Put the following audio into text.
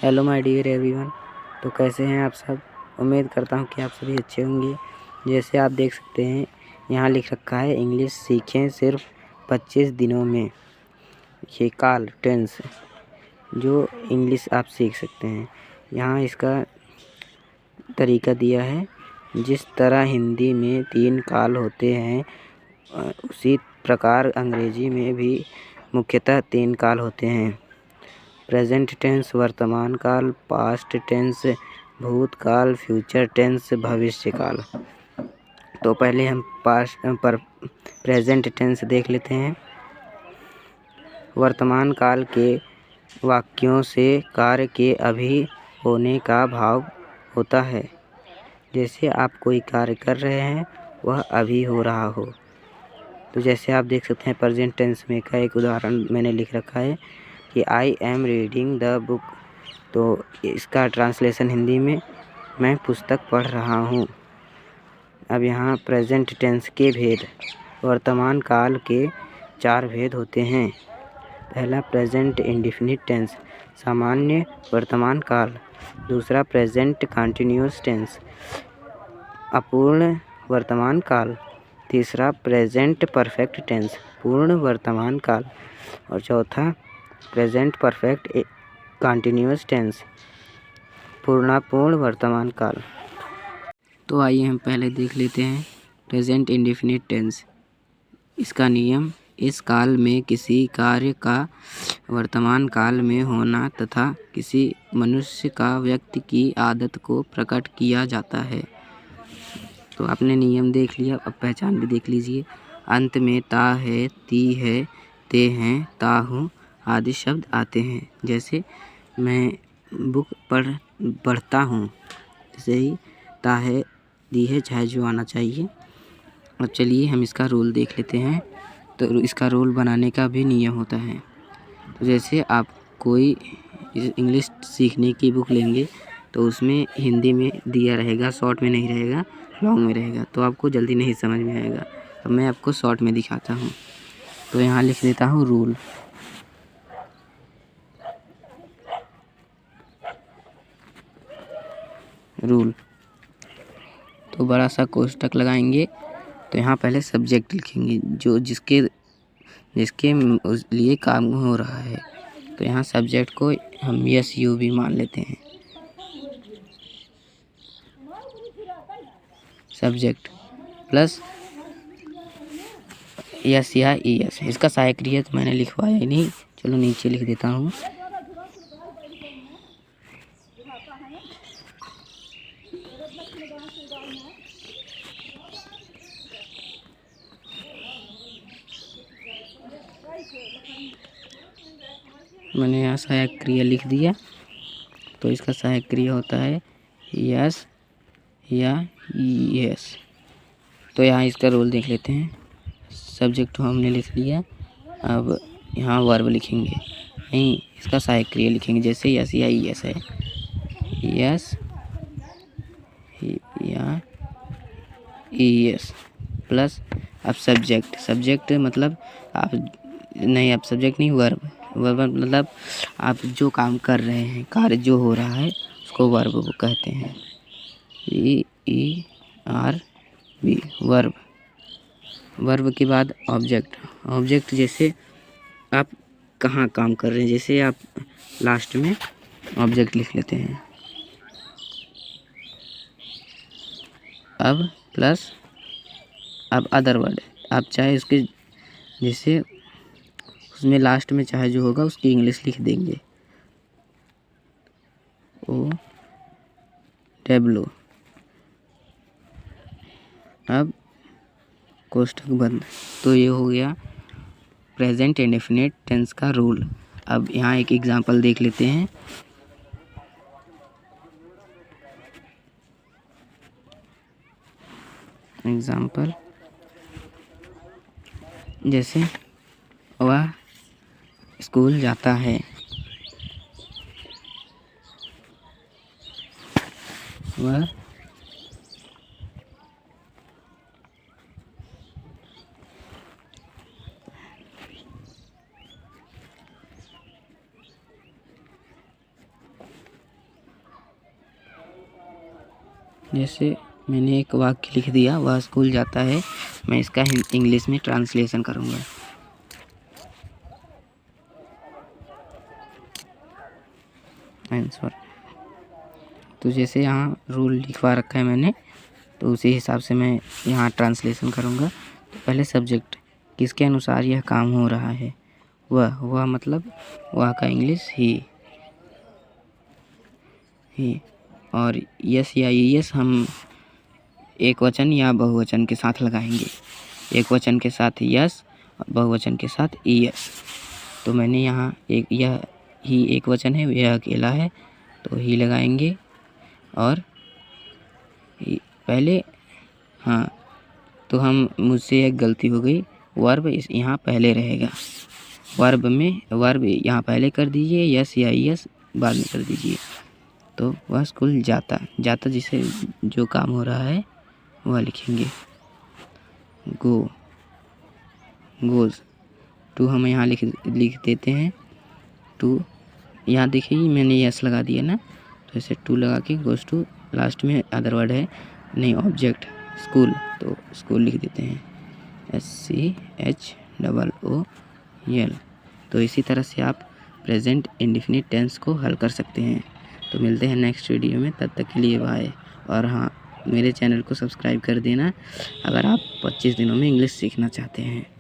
Hello my dear everyone. तो कैसे हैं आप सब। उम्मीद करता हूं कि आप सभी अच्छे होंगे। जैसे आप देख सकते हैं यहाँ लिख रखा है इंग्लिश सीखें सिर्फ 25 दिनों में। ये काल टेंस जो इंग्लिश आप सीख सकते हैं। यहाँ इसका तरीका दिया है। जिस तरह हिंदी में 3 काल होते हैं उसी प्रकार अंग्रेजी में भी मुख्यतः 3 काल होते हैं। प्रेजेंट टेंस वर्तमान काल, पास्ट टेंस भूतकाल, फ्यूचर टेंस भविष्य काल। तो पहले हम प्रेजेंट टेंस देख लेते हैं। वर्तमान काल के वाक्यों से कार्य के अभी होने का भाव होता है। जैसे आप कोई कार्य कर रहे हैं वह अभी हो रहा हो। तो जैसे आप देख सकते हैं प्रेजेंट टेंस में का एक उदाहरण मैंने लिख रखा है कि I am reading the book. तो इसका ट्रांसलेशन हिंदी में मैं पुस्तक पढ़ रहा हूँ। अब यहाँ प्रेजेंट टेंस के भेद। वर्तमान काल के 4 भेद होते हैं। पहला प्रेजेंट इंडेफिनिट टेंस सामान्य वर्तमान काल। दूसरा प्रेजेंट कंटिन्यूअस टेंस अपूर्ण वर्तमान काल। तीसरा प्रेजेंट परफेक्ट टेंस पूर्ण वर्तमान काल। और चौथा प्रेजेंट परफेक्ट कंटिन्यूअस टेंस पूर्णापूर्ण वर्तमान काल। तो आइए हम पहले देख लेते हैं प्रेजेंट इंडेफिनिट टेंस। इसका नियम इस काल में किसी कार्य का वर्तमान काल में होना तथा किसी मनुष्य का व्यक्ति की आदत को प्रकट किया जाता है। तो आपने नियम देख लिया, अब पहचान भी देख लीजिए। अंत में ता है, ती है, ते हैं, ता हूँ आदि शब्द आते हैं। जैसे मैं बुक पढ़ता हूँ, जैसे ही ता है, दी है, चाहे जो आना चाहिए। अब चलिए हम इसका रूल देख लेते हैं। तो इसका रूल बनाने का भी नियम होता है। तो जैसे आप कोई इंग्लिश सीखने की बुक लेंगे तो उसमें हिंदी में दिया रहेगा, शॉर्ट में नहीं रहेगा, लॉन्ग में रहेगा, तो आपको जल्दी नहीं समझ में आएगा। अब मैं आपको शॉर्ट में दिखाता हूँ। तो यहाँ लिख देता हूँ रूल। रूल तो बड़ा सा कोष्टक लगाएंगे। तो यहाँ पहले सब्जेक्ट लिखेंगे जो जिसके लिए काम हो रहा है। तो यहाँ सब्जेक्ट को हम यस यू भी मान लेते हैं। सब्जेक्ट प्लस यस या ई एस। इसका सहायक क्रिया तो मैंने लिखवाया ही नहीं, चलो नीचे लिख देता हूँ। मैंने यहाँ सहायक क्रिया लिख दिया। तो इसका सहायक क्रिया होता है यस या यस। तो यहाँ इसका रोल देख लेते हैं। सब्जेक्ट हमने लिख लिया, अब यहाँ वर्ब लिखेंगे, नहीं इसका सहायक क्रिया लिखेंगे। जैसे यस या यस है, यस या यस प्लस अब सब्जेक्ट मतलब आप नहीं, अब सब्जेक्ट नहीं, वर्ब मतलब आप जो काम कर रहे हैं, कार्य जो हो रहा है उसको वर्ब कहते हैं। ERB verb. वर्ब के बाद ऑब्जेक्ट जैसे आप कहाँ काम कर रहे हैं, जैसे आप लास्ट में ऑब्जेक्ट लिख लेते हैं। अब प्लस अब अदर वर्ड, आप चाहे उसके जैसे उसमें लास्ट में चाहे जो होगा उसकी इंग्लिश लिख देंगे। OW। अब कोष्ठक बंद। तो ये हो गया प्रेजेंट इंडेफिनिट टेंस का रूल। अब यहाँ एक एग्जांपल देख लेते हैं। एग्जांपल जैसे वह स्कूल जाता है, वह जैसे मैंने एक वाक्य लिख दिया, वह स्कूल जाता है। मैं इसका इंग्लिश में ट्रांसलेशन करूँगा। आंसर। तो जैसे यहाँ रूल लिखवा रखा है मैंने, तो उसी हिसाब से मैं यहाँ ट्रांसलेशन करूँगा। तो पहले सब्जेक्ट, किसके अनुसार यह काम हो रहा है। वह मतलब वह का इंग्लिश ही। और यस या यस हम एक वचन या बहुवचन के साथ लगाएंगे। एक वचन के साथ यस और बहुवचन के साथ यस। तो मैंने यहाँ यह ही एक वचन है, यह अकेला है, तो ही लगाएंगे। और पहले तो मुझसे एक गलती हो गई, वर्ब यहाँ पहले रहेगा। वर्ब यहाँ पहले कर दीजिए, यस या यस बाद में कर दीजिए। तो वह स्कूल जाता जिसे जो काम हो रहा है वह लिखेंगे। गोज़ टू हम यहाँ लिख देते हैं। टू यहाँ देखिए मैंने यस लगा दिया ना, तो ऐसे टू लगा के गोज़ टू, लास्ट में अदर वर्ड है नहीं ऑब्जेक्ट स्कूल, तो स्कूल लिख देते हैं SCHOOL। तो इसी तरह से आप प्रेजेंट इंडेफिनिट टेंस को हल कर सकते हैं। तो मिलते हैं नेक्स्ट वीडियो में, तब तक के लिए बाय। और हाँ, मेरे चैनल को सब्सक्राइब कर देना अगर आप 25 दिनों में इंग्लिश सीखना चाहते हैं।